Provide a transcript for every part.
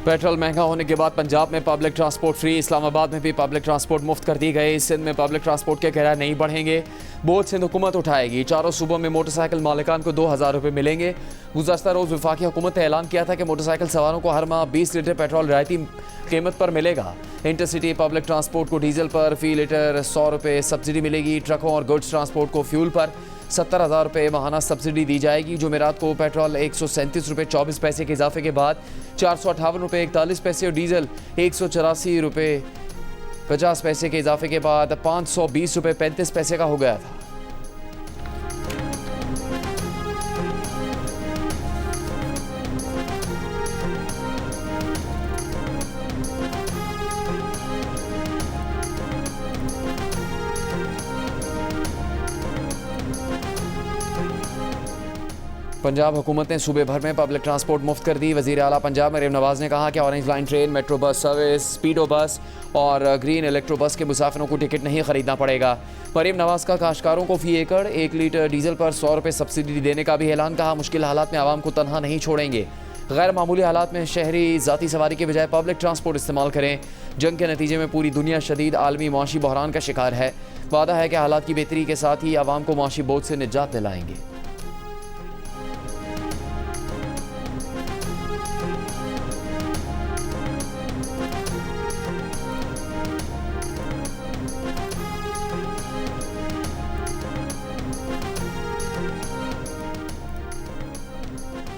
Petrol महंगा होने के बाद पंजाब में पब्लिक ट्रांसपोर्ट फ्री, इस्लामाबाद में भी पब्लिक ट्रांसपोर्ट मुफ्त कर दी गई। सिंध में पब्लिक ट्रांसपोर्ट के किराए नहीं बढ़ेंगे, बोझ सिंध हुकूमत उठाएगी। चारों सूबों में मोटरसाइकिल मालिकान को 2000 रुपये मिलेंगे। गुज़श्ता रोज़ वफाकी हुकूमत ने ऐलान किया था कि मोटरसाइकिल सवारों को हर माह 20 लीटर पेट्रोल रियायती कीमत पर मिलेगा। इंटरसिटी पब्लिक ट्रांसपोर्ट को डीजल पर फी लीटर 100 रुपये सब्सिडी मिलेगी। ट्रकों और गुड्स ट्रांसपोर्ट को फ्यूल पर 70,000 रुपये माहाना सब्सिडी दी जाएगी। जुमेरात को पेट्रोल 137 रुपये 24 पैसे के इजाफे के बाद 458 रुपये 41 पैसे और डीजल 184 रुपये 50 पैसे के इजाफे के बाद 520 रुपये 35 पैसे का हो गया था। पंजाब हुकूमत ने सूबे भर में पब्लिक ट्रांसपोर्ट मुफ्त कर दी। वज़ीर आला पंजाब मरीम नवाज़ ने कहा कि orange line train, metro bus service, speedo bus और ग्रीन इलेक्ट्रो बस के मुसाफिरों को टिकट नहीं खरीदना पड़ेगा। मरीम नवाज़ का काश्तकारों को फी एकड़ 1 लीटर डीजल पर 100 रुपये सब्सिडी देने का भी ऐलान। कहा मुश्किल हालात में आवाम को तनहा नहीं छोड़ेंगे। गैर मामूली हालात में शहरी ज़ाती सवारी के बजाय पब्लिक ट्रांसपोर्ट इस्तेमाल करें। जंग के नतीजे में पूरी दुनिया शदीद आलमी मुआशी बहरान का शिकार है। वादा है कि हालात की बेहतरी के साथ ही आवाम को मुआशी बोझ से निजात दिलाएंगे।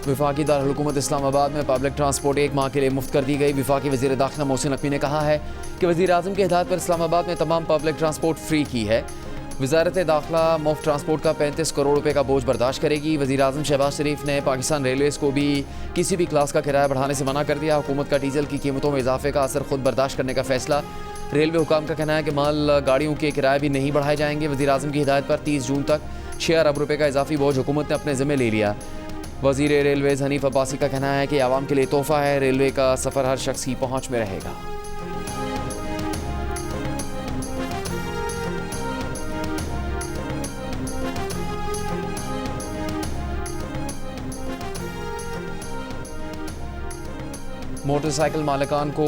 वफाकी दारकूमत इस्लामाबाद में पब्लिक ट्रांसपोर्ट 1 माह के लिए मुफ्त कर दी गई। वफाकी वज़ीर दाखिला मोहसिन नकवी ने कहा है कि वज़ीर आज़म की हिदायत पर इस्लामाबाद में तमाम पब्लिक ट्रांसपोर्ट फ्री की है। वज़ारत दाखिला मुफ्त ट्रांसपोर्ट का 35 करोड़ रुपये का बोझ बर्दाश्त करेगी। वज़ीर आज़म शहबाज शरीफ ने पाकिस्तान रेलवेज़ को भी किसी भी क्लास का किराया बढ़ाने से मना कर दिया। हुकूमत का डीजल की कीमतों में इजाफे का असर खुद बर्दाश्त करने का फैसला। रेलवे हुकाम का कहना है कि माल गाड़ियों के किराए भी नहीं बढ़ाए जाएंगे। वज़ीर आज़म की हिदायत पर 30 जून तक 6 अरब रुपये का इजाफी बोझ हुकूमत ने अपने ज़िम्मे ले लिया। वज़ीर रेलवेज़ हनीफ अब्बासी का कहना है कि आवाम के लिए तोहफ़ा है। रेलवे का सफ़र हर शख्स की पहुँच में रहेगा। मोटरसाइकिल मालिकान को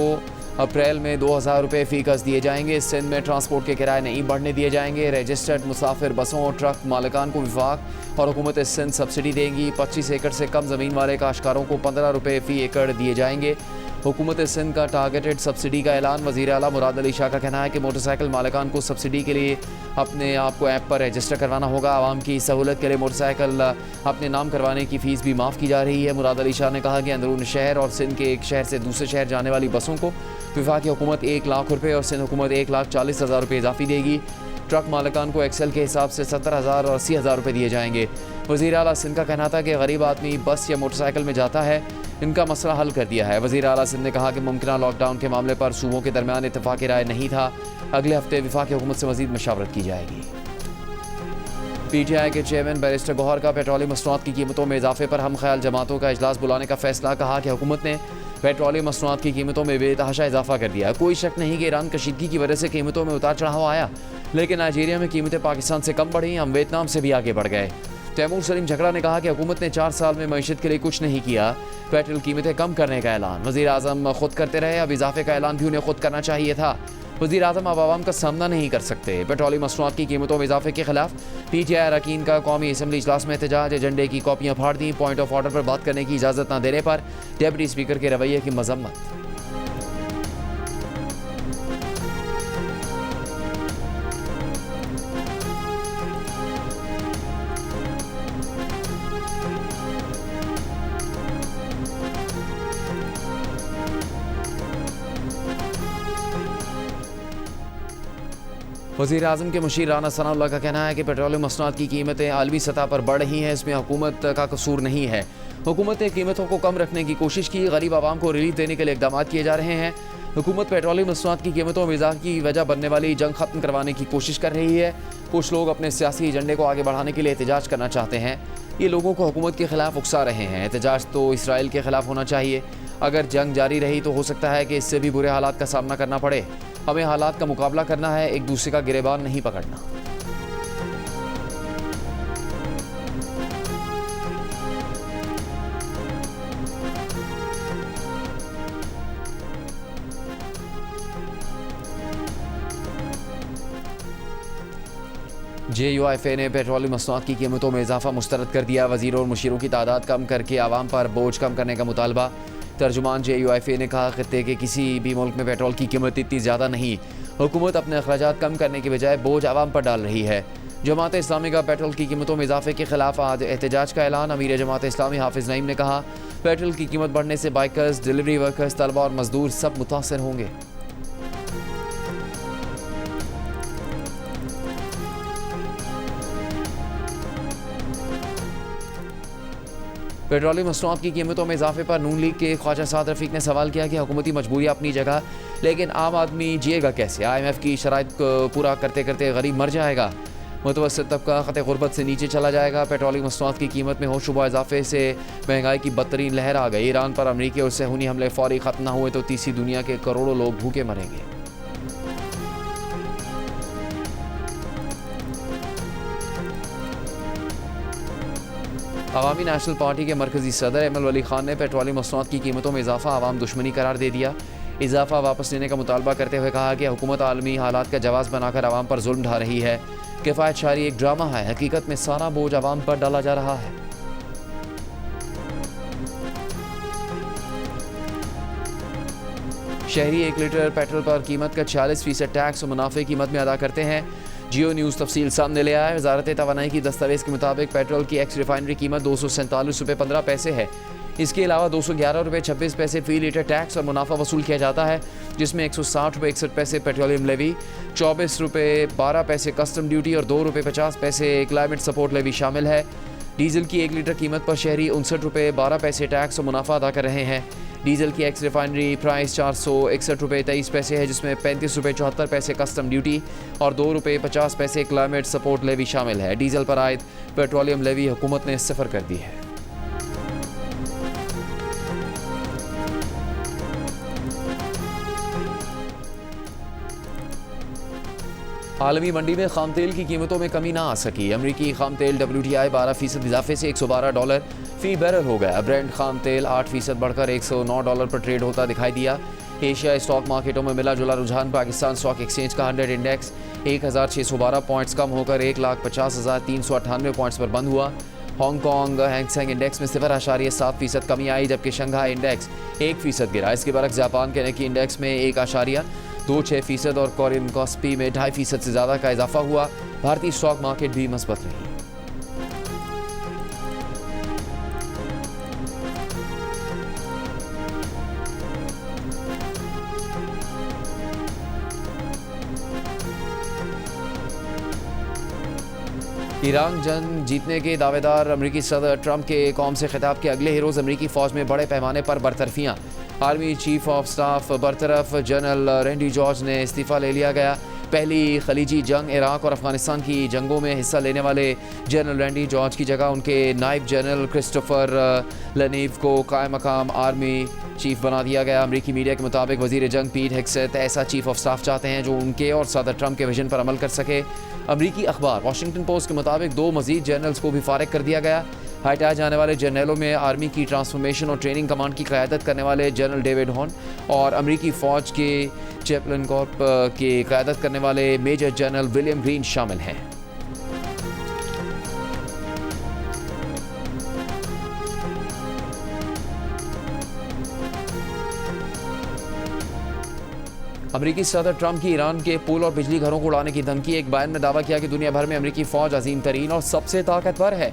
अप्रैल में 2000 रुपये फ़ी गज़ दिए जाएंगे। सिंध में ट्रांसपोर्ट के किराए नहीं बढ़ने दिए जाएंगे। रजिस्टर्ड मुसाफिर बसों और ट्रक मालिकान को विफाक और हुकूमत सिंध सब्सिडी देंगी। 25 एकड़ से कम ज़मीन वाले काश्तकारों को 15 रुपये फ़ी एकड़ दिए जाएंगे। हुकूमत सिंध का टारगेटेड सब्सिडी का ऐलान। वज़ीर आला मुराद अली शाह का कहना है कि मोटरसाइकिल मालिकान को सब्सिडी के लिए अपने आप को ऐप पर रजिस्टर करवाना होगा। आवाम की सहूलत के लिए मोटरसाइकिल अपने नाम करवाने की फ़ीस भी माफ़ की जा रही है। मुराद अली शाह ने कहा कि अंदरून शहर और सिंध के एक शहर से दूसरे शहर जाने वाली बसों को वफाकी हुकूमत 1 लाख रुपये और सिंध हुकूमत 1,40,000 रुपये इजाफी देगी। ट्रक मालिकान को एक्सेल के हिसाब से 70,000 और 80,000 रुपये दिए जाएंगे। वज़ीर आला सिंध का कहना था कि गरीब आदमी बस या मोटरसाइकिल में जाता है, इनका मसला हल कर दिया है। वज़ीर आला सिंध ने कहा कि मुमकिन लॉकडाउन के मामले पर सूबों के दरमियान इत्तफाक़ राय नहीं था। अगले हफ्ते वफाकी हुकूमत से मज़ीद मशावरत की जाएगी। PTI के चेयरमैन बैरिस्टर गौहर का पेट्रोलियम मसनूआत की कीमतों में इजाफे पर हम ख्याल जमातों का इजलास बुलाने का फैसला। कहा कि हुकूमत ने पेट्रोलियम मसनूआत की कीमतों में बेतहाशा इजाफा कर दिया। कोई शक नहीं कि ईरान कशीदगी की वजह से कीमतों में उतार चढ़ाव आया, लेकिन नाइजीरिया में कीमतें पाकिस्तान से कम बढ़ी। हम वियतनाम से भी आगे बढ़ गए। तैमूर सलीम झगड़ा ने कहा कि हुकूमत ने 4 साल में मईशत के लिए कुछ नहीं किया। पेट्रोल कीमतें कम करने का ऐलान वज़ीर आज़म खुद करते रहे, अब इजाफे का ऐलान भी उन्हें खुद करना चाहिए था। वज़ीर आज़म अब आवाम का सामना नहीं कर सकते। पेट्रोलियम मसनूआत की कीमतों में इजाफे के खिलाफ PTI अरकान का कौमी असम्बली इजलास में एहतजाज। एजेंडे की कॉपियाँ फाड़ दी। पॉइंट ऑफ ऑर्डर पर बात करने की इजाज़त न देने पर डिप्टी स्पीकर के रवैये की मजम्मत। वज़ीर आज़म के मुशीर राना सनाउल्लाह का कहना है कि पेट्रोलियम मसनूआत की कीमतें आलमी सतह पर बढ़ रही हैं, इसमें हुकूमत का कसूर नहीं है। हुकूमत ने कीमतों को कम रखने की कोशिश की। गरीब आवाम को रिलीफ देने के लिए इक़दाम किए जा रहे हैं। हुकूमत पेट्रोलियम मसनूआत की कीमतों में इजाफे की वजह बनने वाली जंग खत्म करवाने की कोशिश कर रही है। कुछ लोग अपने सियासी एजेंडे को आगे बढ़ाने के लिए एहतजाज करना चाहते हैं। ये लोगों को हुकूमत के खिलाफ उकसा रहे हैं। एहतजाज तो इसराइल के खिलाफ होना चाहिए। अगर जंग जारी रही तो हो सकता है कि इससे भी बुरे हालात का सामना करना पड़े। हमें हालात का मुकाबला करना है, एक दूसरे का गिरेबान नहीं पकड़ना। JUIFA ने पेट्रोलियम मसनूआत की कीमतों में इजाफा मुस्तरद कर दिया। वज़ीरों और मुशीरों की तादाद कम करके आवाम पर बोझ कम करने का मुतालबा। तर्जुमान JUIFA ने कहा खत्ते के किसी भी मुल्क में पेट्रोल की कीमत इतनी ज़्यादा नहीं, हुकूमत अपने अखराजात कम करने की बजाय बोझ आवाम पर डाल रही है। जमात इस्लामी का पेट्रोल की कीमतों में इजाफे के खिलाफ आज एहतजाज का ऐलान। अमीर जमात इस्लामी हाफिज़ नईम ने कहा पेट्रोल की कीमत बढ़ने से बाइकर्स, डिलीवरी वर्कर्स, तलबा और मजदूर सब मुतासर होंगे। पेट्रोलियम मसनूआत की कीमतों में इजाफे पर नून लीग के ख्वाजा साद रफीक ने सवाल किया कि हुकूमती मजबूरियाँ अपनी जगह, लेकिन आम आदमी जिएगा कैसे? IMF की शराइत को पूरा करते करते गरीब मर जाएगा, मुतवस्सित तबका खत गुर्बत से नीचे चला जाएगा। पेट्रोलियम मसनूआत की कीमत में होशुबा इजाफे से महंगाई की बदतरीन लहर आ गई। ईरान पर अमरीकी और सहूनी हमले फौरी ख़त्म न हुए तो तीसरी दुनिया के करोड़ों लोग भूखे मरेंगे। अवामी नेशनल पार्टी के मरकजी सदर एमल वली खान ने पेट्रोलियम मसनूआत की कीमतों में इजाफा आवाम दुश्मनी करार दे दिया। इजाफा वापस लेने का मुतालबा करते हुए कहा कि हुकूमत आलमी हालात का जवाब बनाकर आवाम पर जुल्म ढा रही है। किफ़ायत शारी एक ड्रामा है, हकीकत में सारा बोझ आवाम पर डाला जा रहा है। शहरी 1 लीटर पेट्रोल पर कीमत का 46% टैक्स और मुनाफे की मद में अदा करते हैं। जियो न्यूज़ तफसील सामने ले आया है। वजारत तवानाई की दस्तावेज़ के मुताबिक पेट्रोल की एक्स रिफाइनरी कीमत 247 रुपये 15 पैसे है। इसके अलावा 211 रुपये 26 पैसे फी लीटर टैक्स और मुनाफा वसूल किया जाता है, जिसमें 160 रुपये 61 पैसे पेट्रोलियम लेवी, 24 रुपये 12 पैसे कस्टम ड्यूटी और 2 रुपये 50 पैसे क्लाइमेट सपोर्ट लेवी शामिल है। डीजल की 1 लीटर कीमत पर शहरी 59 रुपये 12 पैसे टैक्स और मुनाफा अदा कर रहे हैं। डीजल की एक्स रिफाइनरी प्राइस 461 रुपये 23 पैसे है, जिसमें 35 रुपये 74 पैसे कस्टम ड्यूटी और 2 रुपये 50 पैसे क्लाइमेट सपोर्ट लेवी शामिल है। डीजल पर आयद पेट्रोलियम लेवी हुकूमत ने सिफर कर दी है। आलमी मंडी में खाम तेल की कीमतों में कमी ना आ सकी। अमरीकी खाम तेल WTI 12% इजाफे से $112 फी बैरल हो गया। ब्रेंट खाम तेल 8% बढ़कर $109 पर ट्रेड होता दिखाई दिया। एशिया स्टॉक मार्केटों में मिला जुला रुझान। पाकिस्तान स्टॉक एक्सचेंज का 100 इंडेक्स 1612 पॉइंट्स कम होकर 1,50,398 पॉइंट्स पर बंद हुआ। हांगकॉन्ग हैंगसेंग इंडेक्स में 0.7% कमी आई, जबकि शंघाई इंडेक्स 1% गिरा। इसके बरक्स जापान के निकी इंडेक्स में 1.26% और कोरियन कॉस्पी में 2.5% से ज़्यादा का इजाफा हुआ। भारतीय स्टॉक मार्केट भी मस्बत रही। ईरान जंग जीतने के दावेदार अमरीकी सदर ट्रंप के कौम से खिताब के अगले ही रोज़ अमरीकी फ़ौज में बड़े पैमाने पर बरतरफियाँ। आर्मी चीफ ऑफ स्टाफ बरतरफ जनरल रैंडी जॉर्ज ने इस्तीफ़ा ले लिया गया। पहली खलीजी जंग इराक और अफगानिस्तान की जंगों में हिस्सा लेने वाले जनरल रैंडी जॉर्ज की जगह उनके नायब जनरल क्रिस्टोफर लनीव को कायम मकाम आर्मी चीफ बना दिया गया। अमरीकी मीडिया के मुताबिक वज़ीर जंग पीट हेग्सेथ ऐसा चीफ ऑफ स्टाफ चाहते हैं जो उनके और सदर ट्रंप के विजन पर अमल कर सके। अमरीकी अखबार वाशिंगटन पोस्ट के मुताबिक 2 मज़ीद जनरल्स को भी फारिग कर दिया गया। हटाए जाने वाले जनरलों में आर्मी की ट्रांसफॉर्मेशन और ट्रेनिंग कमांड की क़यादत करने वाले जनरल डेविड हॉर्न और अमरीकी फ़ौज के चैपलन कॉर्प की क़यादत करने वाले मेजर जनरल विलियम ग्रीन शामिल हैं। अमरीकी सदर ट्रंप की ईरान के पुल और बिजली घरों को उड़ाने की धमकी। एक बयान में दावा किया कि दुनिया भर में अमरीकी फ़ौज अजीम तरीन और सबसे ताकतवर है।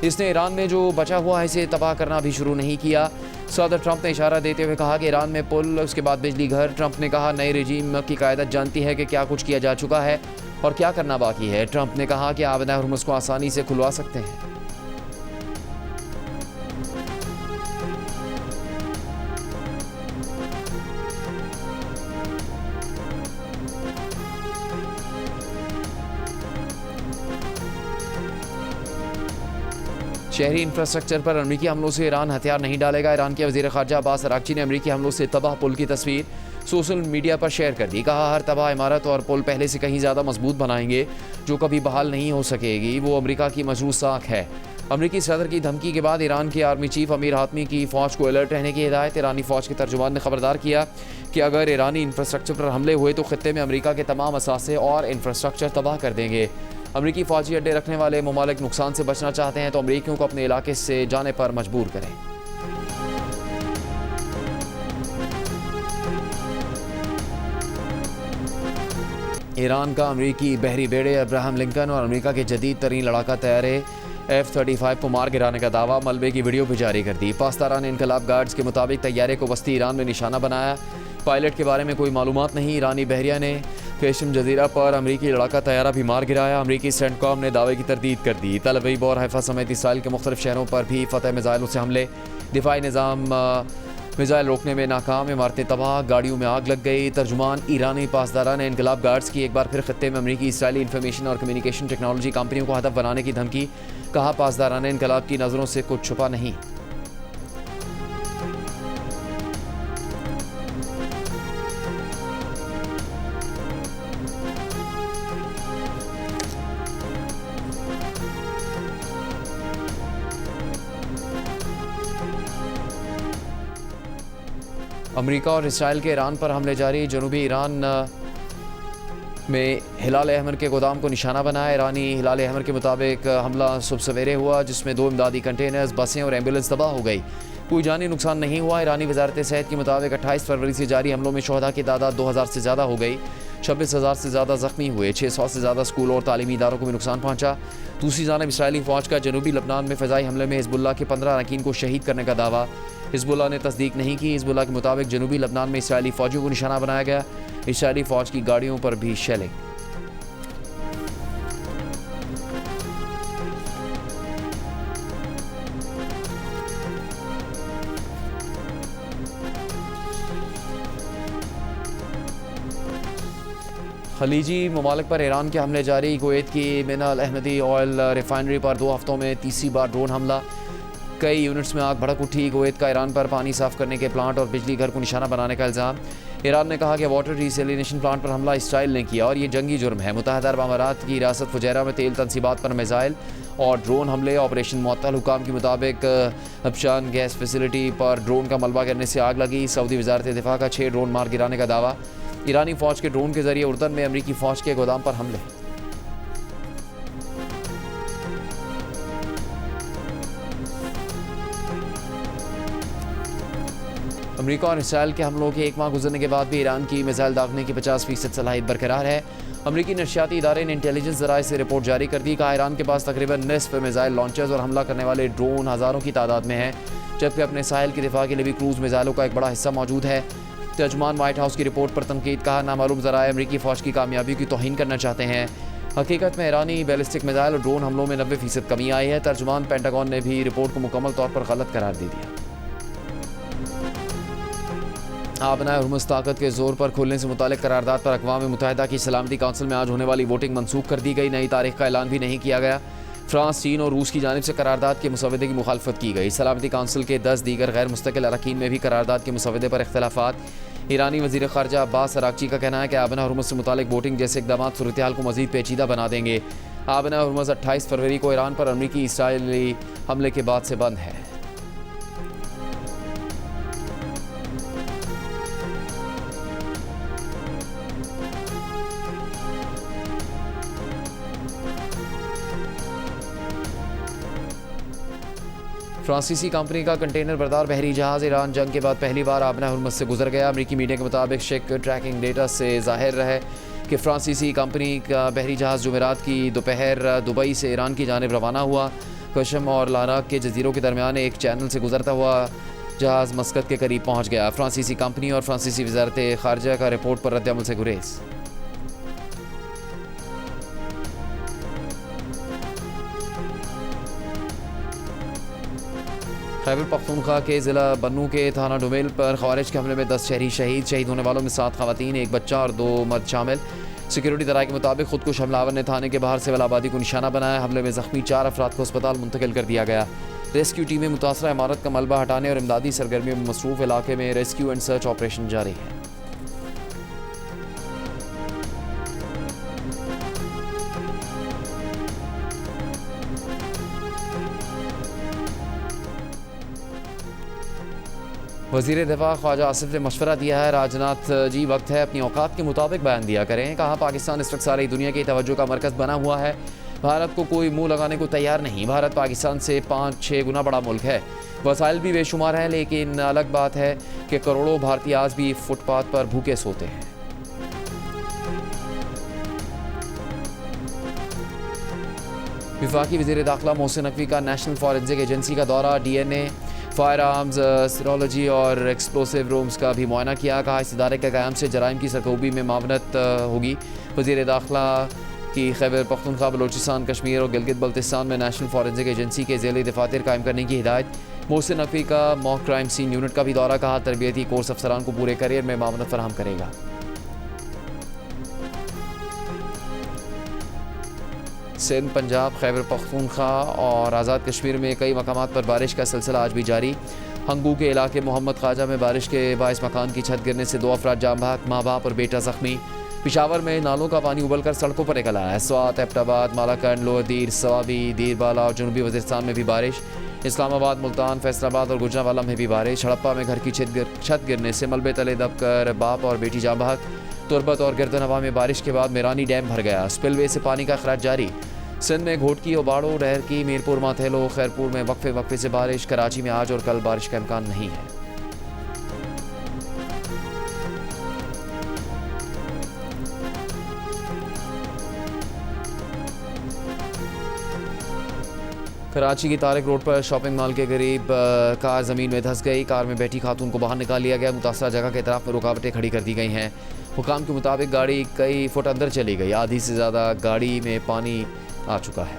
इसने ईरान में जो बचा हुआ है इसे तबाह करना भी शुरू नहीं किया। सदर ट्रंप ने इशारा देते हुए कहा कि ईरान में पुल, उसके बाद बिजली घर। ट्रंप ने कहा नए रजीम की क़यादत जानती है कि क्या कुछ किया जा चुका है और क्या करना बाकी है। ट्रंप ने कहा कि आप हुर्मुज़ को आसानी से खुलवा सकते हैं। शहरी इंफ्रास्ट्रक्चर पर अमरीकी हमलों से ईरान हथियार नहीं डालेगा। ईरान के वज़ीर ख़ारजा अब्बास अराग़ची ने अमरीकी हमलों से तबाह पुल की तस्वीर सोशल मीडिया पर शेयर कर दी। कहा हर तबाह इमारत और पुल पहले से कहीं ज़्यादा मजबूत बनाएंगे जो कभी बहाल नहीं हो सकेगी। वो अमरीका की मजरूह साख है। अमरीकी सदर की धमकी के बाद ईरान के आर्मी चीफ अमीर हातमी की फ़ौज को अलर्ट रहने की हिदायत। ईरानी फ़ौज के तर्जुमान ने खबरदार किया कि अगर ईरानी इंफ्रास्ट्रक्चर पर हमले हुए तो खत्ते में अमरीका के तमाम असासे और इंफ्रास्ट्रक्चर तबाह कर देंगे। अमरीकी फ़ौजी अड्डे रखने वाले ममालिक नुकसान से बचना चाहते हैं तो अमरीकियों को अपने इलाके से जाने पर मजबूर करें। ईरान का अमरीकी बहरी बेड़े अब्राहम लिंकन और अमरीका के जदीद तरीन लड़ाका तैयारे F-35 को मार गिराने का दावा, मलबे की वीडियो भी जारी कर दी। पासदारान इनकलाब गार्ड्स के मुताबिक तैयारे को वस्ती ईरान में निशाना बनाया। पायलट के बारे में कोई मालूमात नहीं। ईरानी बहरिया ने केशम जजीरा पर अमरीकी लड़ाका तैयारा भी मार गिराया। अमरीकी सेंटकॉम ने दावे की तरदीद कर दी। तल अवीव और हैफा समेत इसराइल के मुख्तलिफ शहरों पर भी फतह मिज़ाइलों से हमले। दिफाई निज़ाम मिज़ाइल रोकने में नाकाम, इमारतें तबाह, गाड़ियों में आग लग गई। तर्जुमान ईरानी पासदारान इनकलाब गार्ड्स की एक बार फिर खत्ते में अमरीकी इसराइली इंफॉर्मेशन और कम्युनिकेशन टेक्नोलॉजी कंपनियों को हदफ बनाने की धमकी। कहा, पासदारान इनकलाब की नज़रों से कुछ छुपा नहीं। अमेरिका और इसराइल के ईरान पर हमले जारी। जनूबी ईरान में हिलाल अहमर के गोदाम को निशाना बनाया। ईरानी हिलाल अहमर के मुताबिक हमला सुबह सवेरे हुआ, जिसमें 2 इमदादी कंटेनर्स, बसें और एम्बुलेंस तबाह हो गई। कोई जानी नुकसान नहीं हुआ। ईरानी वजारत सेहत के मुताबिक 28 फरवरी से जारी हमलों में शोहदा की तादाद 2000 से ज़्यादा हो गई। 26,000 से ज़्यादा ज़ख्मी हुए। 600 से ज़्यादा स्कूल और तालीमी इदारों को भी नुकसान पहुँचा। दूसरी जानब इसराइली फ़ौज का जनूबी लबनान में फ़िज़ाई हमले में हिज़्बुल्लाह के 15 अरकान को शहीद करने का दावा। हिज़्बुल्लाह ने तस्दीक नहीं की। हिज़्बुल्लाह के मुताबिक जनूबी लबनान में इसराइली फ़ौजियों को निशाना बनाया गया। इसराइली फ़ौज की गाड़ियों पर भी शेलिंग। खलीजी ममालिक पर ईरान के हमले जारी। कुवैत की मिना अल अहमदी ऑयल रिफाइनरी पर 2 हफ्तों में तीसरी बार ड्रोन हमला। कई यूनिट्स में आग भड़क उठी। कुवैत का ईरान पर पानी साफ करने के प्लांट और बिजली घर को निशाना बनाने का इल्ज़ाम। ईरान ने कहा कि वाटर रिसेलिनेशन प्लांट पर हमला इसराइल ने किया और ये जंगी जुर्म है। मुत्तहदा अरब अमारात की रियासत फुजैरा में तेल तनसीबात पर मिसाइल और ड्रोन हमले। ऑपरेशन मुअत्तल। हुकाम के मुताबिक अबशान गैस फैसिलिटी पर ड्रोन का मलबा गिरने से आग लगी। सऊदी वजारत दिफा का 6 ड्रोन मार गिराने का दावा। ईरानी फ़ौज के ड्रोन के जरिए उर्दन में अमरीकी फ़ौज के गोदाम पर हमले। अमेरिका और इसराइल के हमलों के 1 माह गुजरने के बाद भी ईरान की मिसाइल दागने की 50% सलाहियत बरकरार है। अमरीकी नशियाती इदारे ने इंटेलिजेंस ज़राए से रिपोर्ट जारी कर दी। कहा, ईरान के पास तकरीबन निस्फ मिसाइल लॉन्चर्स और हमला करने वाले ड्रोन हज़ारों की तादाद में हैं, जबकि अपने साहिल की दिफा के लिए भी क्रूज़ मिसाइलों का एक बड़ा हिस्सा मौजूद है। तर्जुमान व्हाइट हाउस की रिपोर्ट पर तनकीद। कहा, नामालूम ज़राए अमरीकी फ़ौज की कामयाबी की तौहीन करना चाहते हैं। हकीकत में ईरानी बैलिस्टिक मिसाइल और ड्रोन हमलों में 90% कमी आई है। तर्जुमान पेंटागन ने भी रिपोर्ट को मुकम्मल तौर पर गलत करार दे दिया। आबना हुर्मुज़ ताकत के जोर पर खुलने से मुतालिक करारदाद पर अक़वाम मुत्तहिदा की सलामती काउंसिल में आज होने वाली वोटिंग मनसूख कर दी गई। नई तारीख का ऐलान भी नहीं किया गया। फ्रांस, चीन और रूस की जानिब से करारदाद के मुसवदे की मुखालफत की गई। सलामती काउंसिल के 10 दीगर गैर मुस्तकिल अरकान में भी करारदाद के मुसवदे पर इख्तलाफात। ईरानी वज़ीर ख़ारजा अब्बास अराक़ची का कहना है कि आबना हुर्मुज़ से मुतालिक वोटिंग जैसे इक़दामात सूरत हाल को मज़ीद पेचीदा बना देंगे। आबना हुर्मुज़ 28 फरवरी को ईरान पर अमरीकी इसराइली हमले के बाद से बंद है। फ्रांसीसी कंपनी का कंटेनर बरदार बहरी जहाज़ ईरान जंग के बाद पहली बार आबना हुर्मुज़ से गुजर गया। अमरीकी मीडिया के मुताबिक शिप ट्रैकिंग डेटा से ज़ाहिर है कि फ्रांसीसी कंपनी का बहरी जहाज़ जुमेरात की दोपहर दुबई से ईरान की जानिब रवाना हुआ। कशम और लानाक के जजीरों के दरमियान एक चैनल से गुजरता हुआ जहाज़ मस्कत के करीब पहुँच गया। फ्रांसीसी कंपनी और फ्रांसीसी वजारत ख़ारजा का रिपोर्ट पर रद्द अमल से गुरेज। खैबर पख्तूनख्वा के ज़िला बन्नू के थाना डुमेल पर ख़वारिज के हमले में 10 शहरी शहीद। शहीद होने वालों में 7 ख़वातीन, 1 बच्चा और 2 मर्द शामिल। सिक्योरिटी दराए के मुताबिक खुदकुश हमलावर ने थाने के बाहर सिविल आबादी को निशाना बनाया। हमले में ज़ख्मी 4 अफराद को अस्पताल मुंतकिल कर दिया गया। रेस्क्यू टीमें मुतासरा इमारत का मलबा हटाने और इमदादी सरगर्मियों में मसरूफ़ इलाके में रेस्क्यू एंड सर्च ऑपरेशन जारी है। वज़ीर दिफा ख्वाजा आसिफ ने मशवरा दिया है, राजनाथ जी वक्त है अपनी औकात के मुताबिक बयान दिया करें। कहा पाकिस्तान इस वक्त सारी दुनिया की तवज्जो का मरकज़ बना हुआ है, भारत को कोई मुंह लगाने को तैयार नहीं। भारत पाकिस्तान से 5-6 गुना बड़ा मुल्क है, वसाइल भी बेशुमार हैं, लेकिन अलग बात है कि करोड़ों भारतीय आज भी फुटपाथ पर भूखे सोते हैं। वफाकी वज़ीर दाखिला मोहसिन नकवी का नेशनल फॉरेंसिक एजेंसी का दौरा, DNA, फायर आर्म्स, सीरोलॉजी और एक्सप्लोसिव रूम्स का भी मुआयना किया। कहा इस इदारे के क़याम से जराइम की सरखूबी में मावनत होगी। वज़ीर दाखिला की खैबर पख्तूनख्वा, बलोचिस्तान, कश्मीर और गिलगित बल्तिस्तान में नेशनल फॉरेंसिक एजेंसी के ज़ेले दफातर कायम करने की हिदायत। मोहसिन नकवी का मॉक क्राइम सीन यूनिट का भी दौरा, कहा तरबियती कोर्स अफसरान को पूरे करियर में मावनत फराहम करेगा। सिंध, पंजाब, खैबर पख्तूनख्वा और आज़ाद कश्मीर में कई मकामात पर बारिश का सिलसिला आज भी जारी। हंगू के इलाके मोहम्मद ख्वाजा में बारिश के बायस मकान की छत गिरने से 2 अफराद जाम बहक, माँ बाप और बेटा जख्मी। पिशावर में नालों का पानी उबलकर सड़कों पर निकल आया है। स्वात, एबटाबाद, मालाकंड, लोअरदीर, सवाबी, दीरबाला और जनूबी वज़ीरस्तान में भी बारिश। इस्लामाबाद, मुल्तान, फैसलाबाद और गुजरांवाला में भी बारिश। हड़प्पा में घर की छत गिरने से मलबे तले दबकर बाप और बेटी जाम बहक। तुरबत और गर्दनवा में बारिश के बाद मेरानी डैम भर गया, स्पिलवे से पानी का अखराज जारी। सिंध में घोटकी, ओबाड़ो, डहर की, मीरपुर, माथेलो, खैरपुर में वक्फे वक्फे से बारिश। कराची में आज और कल बारिश का इम्कान नहीं है। कराची की तारिक रोड पर शॉपिंग मॉल के करीब कार ज़मीन में धंस गई। कार में बैठी खातून को बाहर निकाल लिया गया। मुतासरा जगह के तरफ में रुकावटें खड़ी कर दी गई हैं। हुकाम के मुताबिक गाड़ी कई फुट अंदर चली गई। आधी से ज़्यादा गाड़ी में पानी आ चुका है।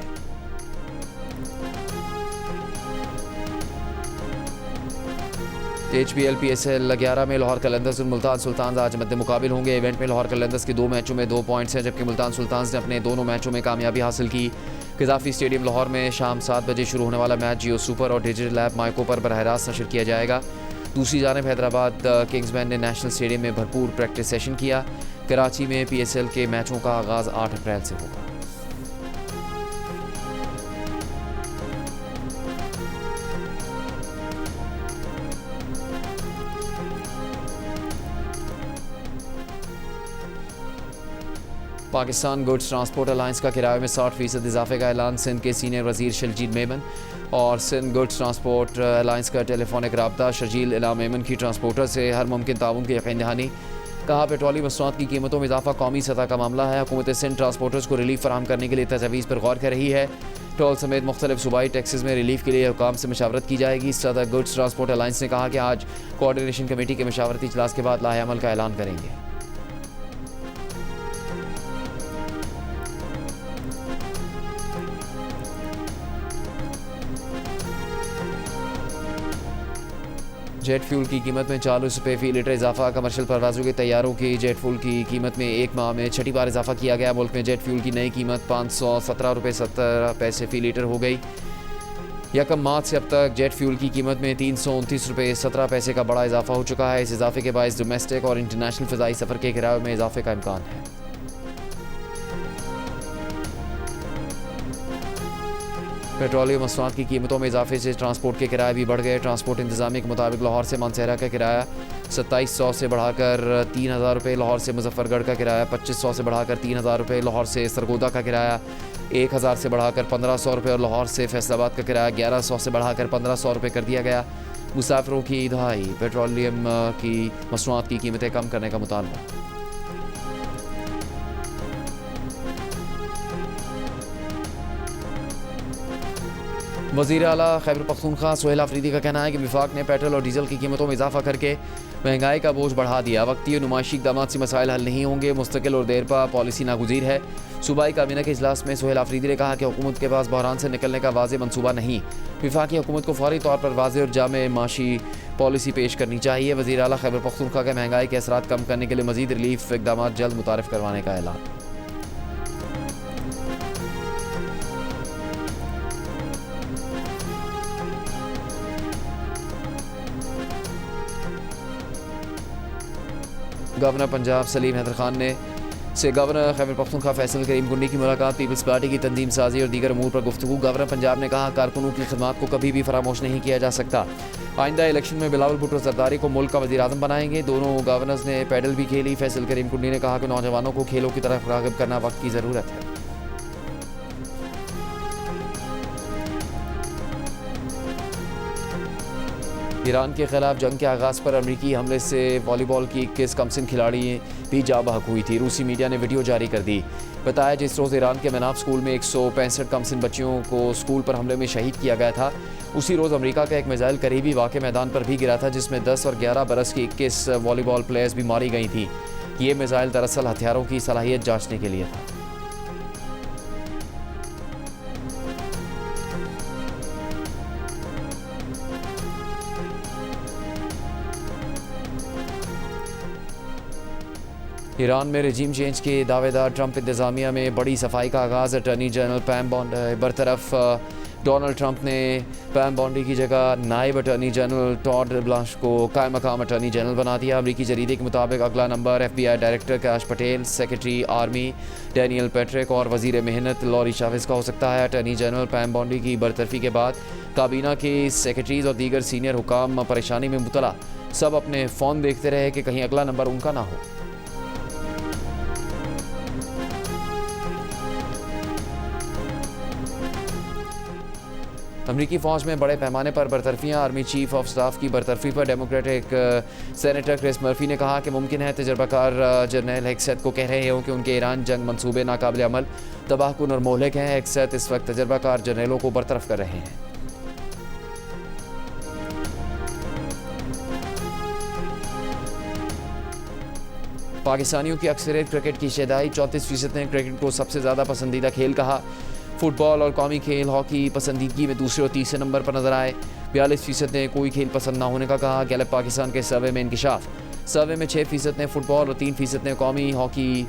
HPL PSL 11 में लाहौर कलंदर्स और मुल्तान सुल्तान्स आज मद्दे मुकाबिल होंगे। इवेंट में लाहौर कलंदर्स के 2 मैचों में 2 पॉइंट्स हैं, जबकि मुल्तान सुल्तान्स ने अपने दोनों मैचों में कामयाबी हासिल की। क़ज़ाफ़ी स्टेडियम लाहौर में शाम 7 बजे शुरू होने वाला मैच जियो सुपर और डिजिटल ऐप माइको पर बरह रास्त नशर किया जाएगा। दूसरी जानिब हैदराबाद किंग्समैन ने नेशनल स्टेडियम में भरपूर प्रैक्टिस सेशन किया। कराची में PSL के मैचों का आगाज़ 8 अप्रैल से होगा। पाकिस्तान गुड्स ट्रांसपोर्ट अलायंस का किराए में 60% इजाफे का ऐलान। सिंध के सीनियर वज़ीर शर्जील मेमन और सिंध गुड्स ट्रांसपोर्ट अलायंस का टेलीफोनिक रब्ता। शर्जील इला मेमन की ट्रांसपोर्टर से हर मुमकिन ताउन की यकीन दहानी। कहा पेट्रोलियम मसनूआत की कीमतों में इजाफा कौमी सतह का मामला है। हुकूमत सिंध ट्रांसपोर्टर्स को रिलीफ फराहम करने के लिए तजवीज़ पर गौर कर रही है। टोल समेत मुख्तलिफ सूबाई टैक्सेस में रिलीफ के लिए हुकाम से मशावरत की जाएगी। सदर गुड्स ट्रांसपोर्ट अलायंस ने कहा कि आज कोऑर्डिनेशन कमेटी के मशावरती इजलास के बाद लाहे अमल का ऐलान करेंगे। जेट फ्यूल की कीमत में 40 रुपये फ़ी लीटर इजाफा। कमर्शियल परवाज़ों के तैयारों की जेट फ्यूल की कीमत में एक माह में 6ठी बार इजाफा किया गया। मुल्क में जेट फ्यूल की नई कीमत 517 रुपये 70 पैसे फ़ी लीटर हो गई। यकम मार्च से अब तक जेट फ्यूल की कीमत में 329 रुपये 17 पैसे का बड़ा इजाफा हो चुका है। इस इजाफे के बायस डोमेस्टिक और इंटरनेशनल फ़िज़ाई सफ़र के किराए में इजाफे का इम्कान है। पेट्रोलियम मसनूआत की कीमतों में इजाफे से ट्रांसपोर्ट के किराए भी बढ़ गए। ट्रांसपोर्ट इंतजामिया के मुताबिक लाहौर से मानसहरा का किराया 2700 से बढ़ाकर 3000 रुपये, लाहौर से मुजफ्फरगढ़ का किराया 2500 से बढ़ाकर 3000 रुपये, लाहौर से सरगोदा का किराया 1000 से बढ़ाकर 1500 रुपये और लाहौर से फैसलाबाद का किराया 1100 से बढ़ाकर 1500 रुपये कर दिया गया। मुसाफिरों की दहाई पेट्रोलियम की मसनूआत की कीमतें कम करने का मुतालबा। वज़ीर आला खैबर पख्तूनख्वा सुहेल आफरीदी का कहना है कि वफाक ने पेट्रोल और डीजल की कीमतों में इजाफा करके महंगाई का बोझ बढ़ा दिया। वक्ती और नुमाइशी इक़दाम से मसाइल हल नहीं होंगे, मुस्तकिल और देरपा पॉलिसी नागुज़ीर है। सूबाई काबीना के इजलास में सुहेल आफरीदी ने कहा कि हुकूमत के पास बहरान से निकलने का वाज़ेह मनसूबा नहीं। वफाकी हुकूमत को फौरी तौर पर वाज़ेह और जामे माशी पॉलिसी पेश करनी चाहिए। वज़ीर आला खैबर पख्तूनख्वा का महंगाई के असरात कम करने के लिए मज़ीद रिलीफ इक़दाम जल्द मुतारिफ करवाने का ऐलान। गवर्नर पंजाब सलीम हैदर खान ने से गवर्नर खैबर पख्तूनख्वा फैसल करीम कुंडी की मुलाकात, पीपल्स पार्टी की तंजीम साजी और दीगर अमूर पर गुफ्तगू। गवर्नर पंजाब ने कहा कारकुनों की खिदमत को कभी भी फरामोश नहीं किया जा सकता। आइंदा इलेक्शन में बिलावल भुट्टो जरदारी को मुल्क का वज़ीर-ए-आज़म बनाएंगे। दोनों गवर्नर्स ने पैडल भी खेली। फैसल करीम कुंडी ने कहा कि नौजवानों को खेलों की तरफ राग़िब करना वक्त की ज़रूरत है। ईरान के खिलाफ जंग के आगाज़ पर अमरीकी हमले से वॉलीबॉल की 21 कमसिन खिलाड़ी भी जा बहक हुई थी। रूसी मीडिया ने वीडियो जारी कर दी। बताया जिस रोज़ ईरान के मनाफ स्कूल में 165 कमसिन बच्चियों को स्कूल पर हमले में शहीद किया गया था, उसी रोज़ अमेरिका का एक मिसाइल करीबी वाक़े मैदान पर भी गिरा था, जिसमें 10 और 11 बरस की 21 वॉलीबॉल प्लेयर्स भी मारी गई थी। ये मिसाइल दरअसल हथियारों की सलाहियत जांचने के लिए था। ईरान में रजीम चेंज के दावेदार ट्रंप इंतज़ामिया में बड़ी सफाई का आगाज़। Attorney general पैम बॉन्डी बरतरफ। डोनाल्ड ट्रंप ने पैम बॉन्डी की जगह नायब अटॉर्नी जनरल टॉड ब्लांश को कायम मकाम अटॉर्नी जनरल बना दिया। अमरीकी जरीदे के मुताबिक अगला number FBI director cash Patel, secretary army Daniel Patrick और वज़ीर मेहनत लॉरी चावेज़ का हो सकता है। अटॉर्नी जनरल पैम बॉन्डी की बरतरफी के बाद काबीना के सेक्रेटरीज और दीगर सीनियर हुकाम परेशानी में मुबतला। सब अपने फ़ोन देखते रहे कि कहीं अगला नंबर उनका ना हो। अमरीकी फ़ौज में बड़े पैमाने पर बरतरफियाँ। आर्मी चीफ ऑफ स्टाफ की बरतरफी पर डेमोक्रेटिक सेनेटर क्रिस मर्फी ने कहा कि मुमकिन है तजर्बाकार जनरल हेक्सेट को कह रहे हो कि उनके ईरान जंग मंसूबे नाकाबिल अमल, तबाहकुन और मोहलिक हैं। हेक्सेट इस वक्त तजर्बाकार जनरलों को बरतरफ कर रहे हैं। पाकिस्तानियों की अक्सरियत क्रिकेट की शैदाई। 34% ने क्रिकेट को सबसे ज़्यादा पसंदीदा खेल कहा। फुटबॉल और कौमी खेल हॉकी पसंदीदगी में दूसरे और तीसरे नंबर पर नजर आए। 42% ने कोई खेल पसंद ना होने का कहा। गैलप पाकिस्तान के सर्वे में इंकिशाफ। सर्वे में 6% ने फुटबॉल और 3% ने कौमी हॉकी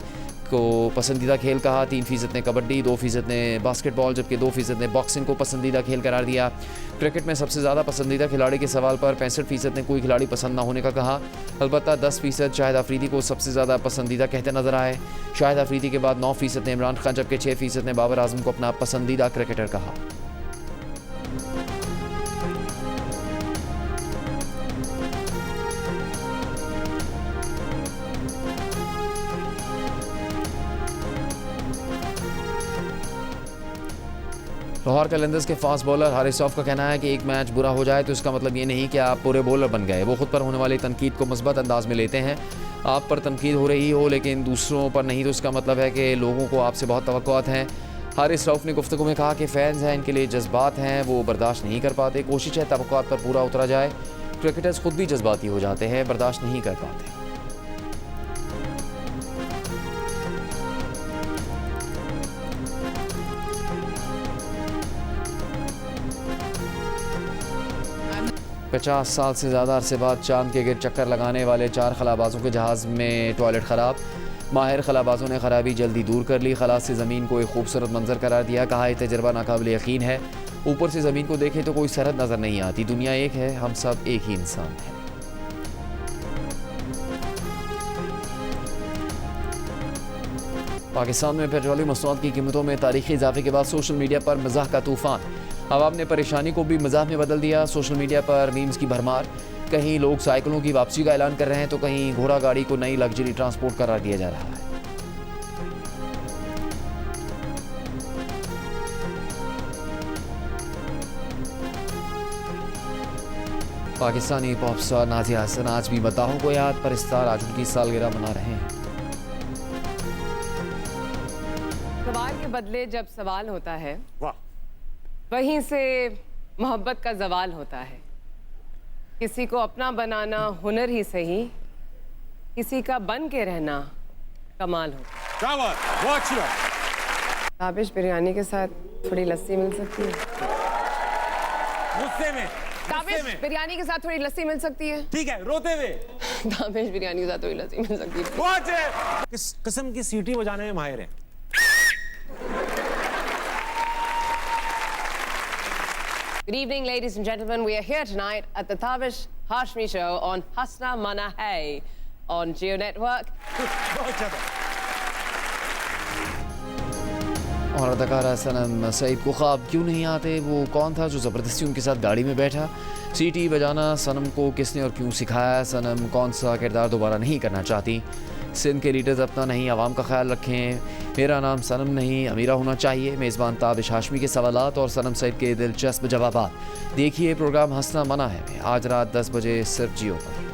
को पसंदीदा खेल कहा। 3% ने कबड्डी, 2% ने बास्केटबॉल, जबकि 2% ने बॉक्सिंग को पसंदीदा खेल करार दिया। क्रिकेट में सबसे ज़्यादा पसंदीदा खिलाड़ी के सवाल पर 65% ने कोई खिलाड़ी पसंद ना होने का कहा। अलबत्ता 10% शाहिद अफरीदी को सबसे ज़्यादा पसंदीदा कहते नजर आए। शाहिद अफरीदी के बाद 9% ने इमरान खान, जबकि 6% ने बाबर आजम को अपना पसंदीदा क्रिकेटर कहा। लाहौर कलंदर्स के फास्ट बॉलर हारिस रऊफ का कहना है कि एक मैच बुरा हो जाए तो इसका मतलब ये नहीं कि आप पूरे बॉलर बन गए। वो खुद पर होने वाली तनकीद को मुस्बत अंदाज में लेते हैं। आप पर तनकीद हो रही हो लेकिन दूसरों पर नहीं, तो इसका मतलब है कि लोगों को आपसे बहुत तवक्कुआत हैं। हारिस रऊफ ने गुफ्तगू में कहा कि फैंस हैं, इनके लिए जज्बात हैं, वो बर्दाश्त नहीं कर पाते। कोशिश है तवक्कुआत पर पूरा उतरा जाए। क्रिकेटर्स खुद भी जज्बाती हो जाते हैं, बर्दाश्त नहीं कर पाते। पचास साल से ज़्यादा अरसे बाद चांद के गिर चक्कर लगाने वाले 4 खलाबाजों के जहाज़ में टॉयलेट ख़राब। माहिर खलाबाजों ने खराबी जल्दी दूर कर ली। खला से ज़मीन को एक खूबसूरत मंजर करार दिया। कहा यह तजर्बा नाकाबिल यकीन है। ऊपर से ज़मीन को देखें तो कोई सरहद नज़र नहीं आती। दुनिया एक है, हम सब एक ही इंसान हैं। पाकिस्तान में पेट्रोलियम मसनूआत की कीमतों में तारीखी इजाफे के बाद सोशल मीडिया पर मज़ाह का तूफ़ान। अवाम ने परेशानी को भी मज़ाह में बदल दिया। सोशल मीडिया पर मीम्स की भरमार। कहीं लोग साइकिलों की वापसी का ऐलान कर रहे हैं तो कहीं घोड़ा गाड़ी को नई लग्जरी ट्रांसपोर्ट करार दिया जा रहा है। पाकिस्तानी पॉप स्टार नाज़िया हसन आज भी मदाहों को याद पर इस साल आज उनकी सालगिरह मना रहे हैं। सवाल के बदले जब सवाल होता है, वहीं से मोहब्बत का जवाल होता है। किसी को अपना बनाना हुनर ही सही, किसी का बन के रहना कमाल होता है। ताबिश बिरयानी के साथ थोड़ी लस्सी मिल सकती है। गुस्से में ताबिश बिरयानी के साथ थोड़ी लस्सी मिल सकती है। ठीक है, रोते हुए ताबिश बिरयानी के साथ थोड़ी लस्सी मिल सकती है। किस किस्म की सीटी बजाने में माहिर है? Good evening, ladies and gentlemen. We are here tonight at the Tavish Hashmi Show on Hasna Mana Hai on Geo Network. बहुत ज्यादा और अदाकारा सनम सईद को ख्वाब क्यों नहीं आते, वो कौन था जो ज़बरदस्ती उनके साथ गाड़ी में बैठा, सीटी बजाना सनम को किसने और क्यों सिखाया, सनम कौन सा किरदार दोबारा नहीं करना चाहती, सिंध के लीडर्स अपना नहीं आवाम का ख्याल रखें, मेरा नाम सनम नहीं अमीरा होना चाहिए, मेज़बान ताबिश हाशमी के सवालात और सनम सईद के दिलचस्प जवाबात। देखिए प्रोग्राम हंसना मना है आज रात 10 बजे सिर्फ जियो पर।